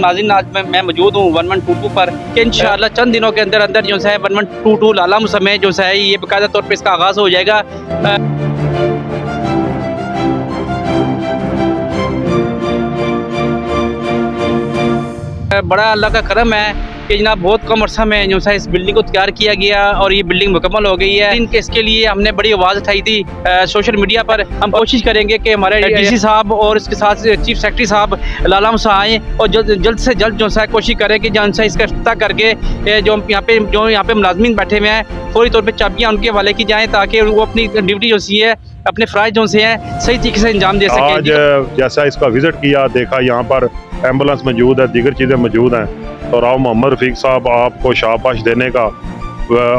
नाज़रीन, आज मैं मौजूद हूँ 1122 पर कि इंशाअल्लाह चंद दिनों के अंदर अंदर जो है 1122 लाला मुसा में जो है ये बाकायदा तौर पर इसका आगाज़ हो जाएगा। बड़ा अल्लाह का करम है कि जनाब बहुत कम अर्सा में जो है इस बिल्डिंग को तैयार किया गया और ये बिल्डिंग मुकम्मल हो गई है। इसके लिए हमने बड़ी आवाज़ उठाई थी सोशल मीडिया पर। हम कोशिश करेंगे कि हमारे डीसी साहब और इसके साथ चीफ सेक्रेटरी साहब लाला मुसा आएँ और जल्द से जल्द जो है कोशिश करें कि जो है इसका इफ्तिताह करके जो यहाँ पे मुलाजमीन बैठे हुए हैं फौरी तौर पर चाबियाँ उनके हवाले की जाएँ ताकि वो अपनी ड्यूटी जो सी है अपने फ़राइज़ जो से हैं सही तरीके से अंजाम दे सकें। आज जैसा इसका विज़िट किया देखा यहाँ पर एम्बुलेंस मौजूद है, दीगर चीज़ें मौजूद हैं, तो राव मोहम्मद रफ़ीक साहब आपको शाबाश देने का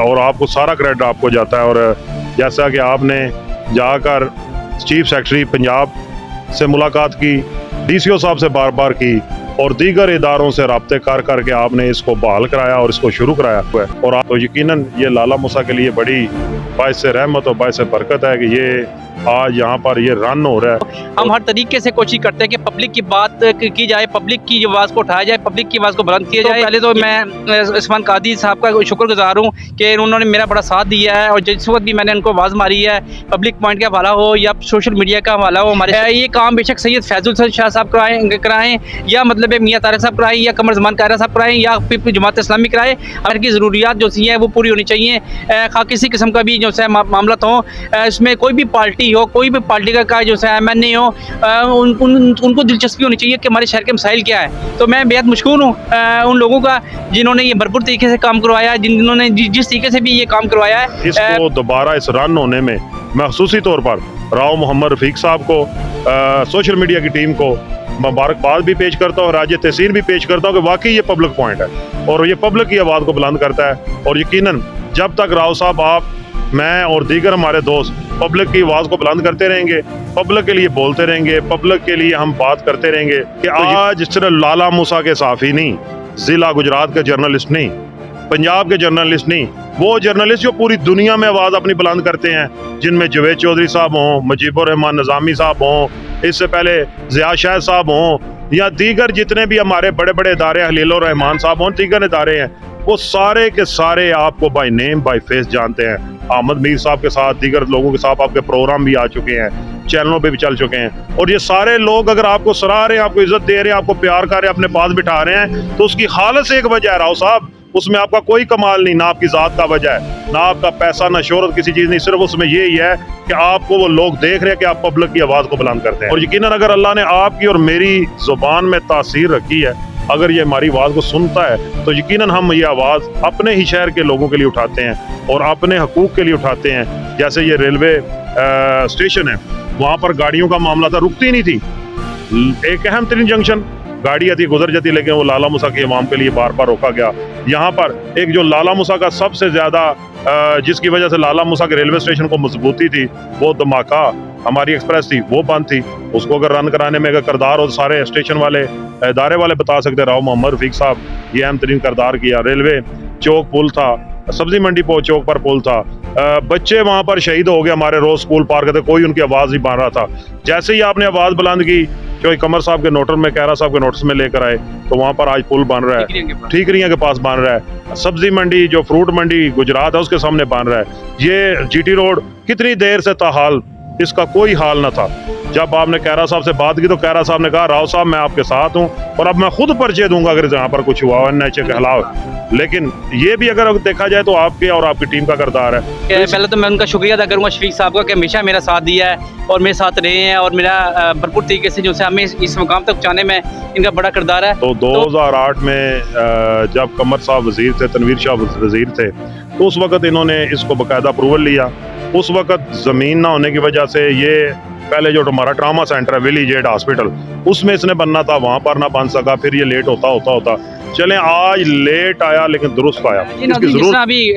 और आपको सारा क्रेडिट आपको जाता है। और जैसा कि आपने जाकर चीफ सेक्रेटरी पंजाब से मुलाकात की, DCO साहब से बार बार की और दीगर इदारों से राब्ते कर करके आपने इसको बहाल कराया और इसको शुरू कराया हुआ है। और तो यकीनन ये लाला मुसा के लिए बड़ी बाइस रहमत और बाइस बरकत है कि ये आज यहाँ पर ये रन हो रहा है। हम हर तरीके से कोशिश करते हैं कि पब्लिक की बात की जाए, पब्लिक की आवाज़ को उठाया जाए, पब्लिक की आवाज़ को बुलंद किया जाए। पहले तो मैं उस्मान कादी साहब का शुक्रगुजार हूँ कि उन्होंने मेरा बड़ा साथ दिया है और जिस वक्त भी मैंने उनको आवाज़ मारी है, पब्लिक पॉइंट का हवाला हो या सोशल मीडिया का हवाला हो, हमारे ये काम बेशक सैयद फैजुल शाह साहब कराएँ या मतलब मियाँ तारिक साहब कराएँ या कमर ज़मान कायरा साहब कराएँ या जमात इस्लामी कराएँ, हर की ज़रूरियात जो सी हैं वो पूरी होनी चाहिए। किसी किस्म का भी जो है मामला हो, इसमें कोई भी पार्टी हो, कोई भी पार्टी का जो है MNA हो, उनको दिलचस्पी होनी चाहिए कि हमारे शहर के मसाइल क्या है। तो मैं बेहद मशकूर हूँ उन लोगों का जिन्होंने ये भरपूर तरीके से काम करवाया, जिन्होंने जिस तरीके से भी ये काम करवाया है। इसको दोबारा इस रन होने में महसूसी तौर पर राव मोहम्मद रफ़ीक साहब को, सोशल मीडिया की टीम को मुबारकबाद भी पेश करता हूँ, राज तहसीन भी पेश करता हूँ कि वाकई ये पब्लिक पॉइंट है और ये पब्लिक की आवाज़ को बुलंद करता है। और यकीनन जब तक राव साहब, आप, मैं और दीगर हमारे दोस्त पब्लिक की आवाज़ को बुलंद करते रहेंगे, पब्लिक के लिए बोलते रहेंगे, पब्लिक के लिए हम बात करते रहेंगे कि आज सिर्फ लाला मुसा के साफ़ी नहीं, ज़िला गुजरात के जर्नलिस्ट नहीं, पंजाब के जर्नलिस्ट नहीं, वो जर्नलिस्ट जो पूरी दुनिया में आवाज़ अपनी बुलंद करते हैं, जिनमें जवेद चौधरी साहब हों, मुजीबुर रहमान निज़ामी साहब हों, इससे पहले ज़िया शाह साहब हों या दीगर जितने भी हमारे बड़े बड़े इदारे, हलीलुर रहमान साहब हों, दीगर इदारे हैं, वो सारे के सारे आपको बाय नेम बाय फेस जानते हैं। अहमद मीर साहब के साथ, दीगर लोगों के साथ आपके प्रोग्राम भी आ चुके हैं, चैनलों पे भी चल चुके हैं। और ये सारे लोग अगर आपको सराह रहे हैं, आपको इज्जत दे रहे हैं, आपको प्यार कर रहे हैं, अपने पास बिठा रहे हैं, तो उसकी हालत से एक वजह है राव साहब, उसमें आपका कोई कमाल नहीं, ना आपकी ज़ात का वजह है, ना आपका पैसा, ना शोहरत, किसी चीज़ नहीं, सिर्फ उसमें यही है कि आपको वो लोग देख रहे हैं कि आप पब्लिक की आवाज़ को बुलंद करते हैं। और यकीनन अगर अल्लाह ने आपकी और मेरी ज़ुबान में तासीर रखी है, अगर ये हमारी आवाज़ को सुनता है, तो यकीनन हम ये आवाज़ अपने ही शहर के लोगों के लिए उठाते हैं और अपने हकूक़ के लिए उठाते हैं। जैसे ये रेलवे स्टेशन है, वहाँ पर गाड़ियों का मामला था, रुकती नहीं थी, एक अहम तरीन जंक्शन, गाड़ी आती गुजर जाती, लेकिन वो लाला मुसा के इमाम के लिए बार बार रोका गया। यहाँ पर एक जो लाला मुसा का सबसे ज़्यादा जिसकी वजह से लाला मुसा के रेलवे स्टेशन को मजबूती थी, वो धमाका हमारी एक्सप्रेस थी, वो बंद थी। उसको अगर रन कराने में अगर किरदार और सारे स्टेशन वाले इदारे वाले बता सकते, राव मोहम्मद रफ़ीक साहब ये अहम तरीन किरदार किया। रेलवे चौक पुल था, सब्जी मंडी चौक पर पुल था, बच्चे वहाँ पर शहीद हो गए हमारे, रोज स्कूल पार थे, कोई उनकी आवाज़ नहीं बांध रहा था। जैसे ही आपने आवाज़ बुलंद की, जो कमर साहब के नोटिस में, कैरा साहब के नोटिस में लेकर आए, तो वहाँ पर आज पुल बन रहा है, ठीकरियाँ के पास बन रहा है, सब्जी मंडी जो फ्रूट मंडी गुजरात है उसके सामने बन रहा है। ये GT रोड कितनी देर से ताहाल, इसका कोई हाल न था। जब आपने कैरा साहब से बात की तो कैरा साहब ने कहा, राव साहब मैं आपके साथ हूँ और अब मैं खुद पर्चे दूंगा अगर यहाँ पर कुछ हुआ NH के खिलाफ। लेकिन ये भी अगर देखा जाए तो आपके और आपकी टीम का किरदार है। पहले तो मैं उनका शुक्रिया अदा करूँगा शफीक साहब का कि हमेशा मेरा साथ दिया है और मेरे साथ रहे हैं और मेरा भरपूर तरीके से जो है हमें इस मुकाम तक पहुँचाने में इनका बड़ा किरदार है। तो 2008 में जब कमर साहब वजीर थे, तनवीर शाह वजीर थे, तो उस वक्त इन्होंने इसको बाकायदा अप्रूवल लिया। उस वक्त ज़मीन ना होने की वजह से ये पहले जो हमारा ट्रामा सेंटर है विली जेड हॉस्पिटल, उसमें इसने बनना था, वहाँ पर ना बन सका, फिर ये लेट होता चलें आज लेट आया लेकिन दुरुस्त आया। जिस अभी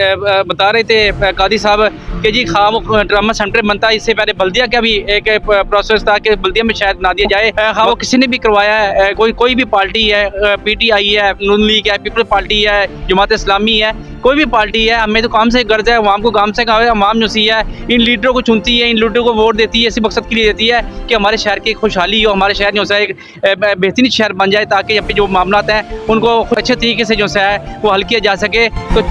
बता रहे थे कादी साहब कि जी खाम ट्रामा सेंटर बनता है, इससे पहले बल्दिया का भी एक प्रोसेस था कि बल्दिया में शायद बना दिया जाए। हाँ, वो किसी ने भी करवाया है, कोई भी पार्टी है, PTI है, नून लीग है, पीपल पार्टी है, जमात इस्लामी है, कोई भी पार्टी है, हमें तो काम से गर्ज है, अवाम को काम से अवाम जो सी है इन लीडरों को चुनती है, इन लीडरों को वोट देती है, इसी मकसद के लिए इसलिए देती है कि हमारे शहर की खुशहाली हो, हमारे शहर जो है एक बेहतरीन शहर बन जाए, ताकि यहाँ पे जो मामला हैं उनको अच्छे तरीके से जो है वो हल किया जा सके। तो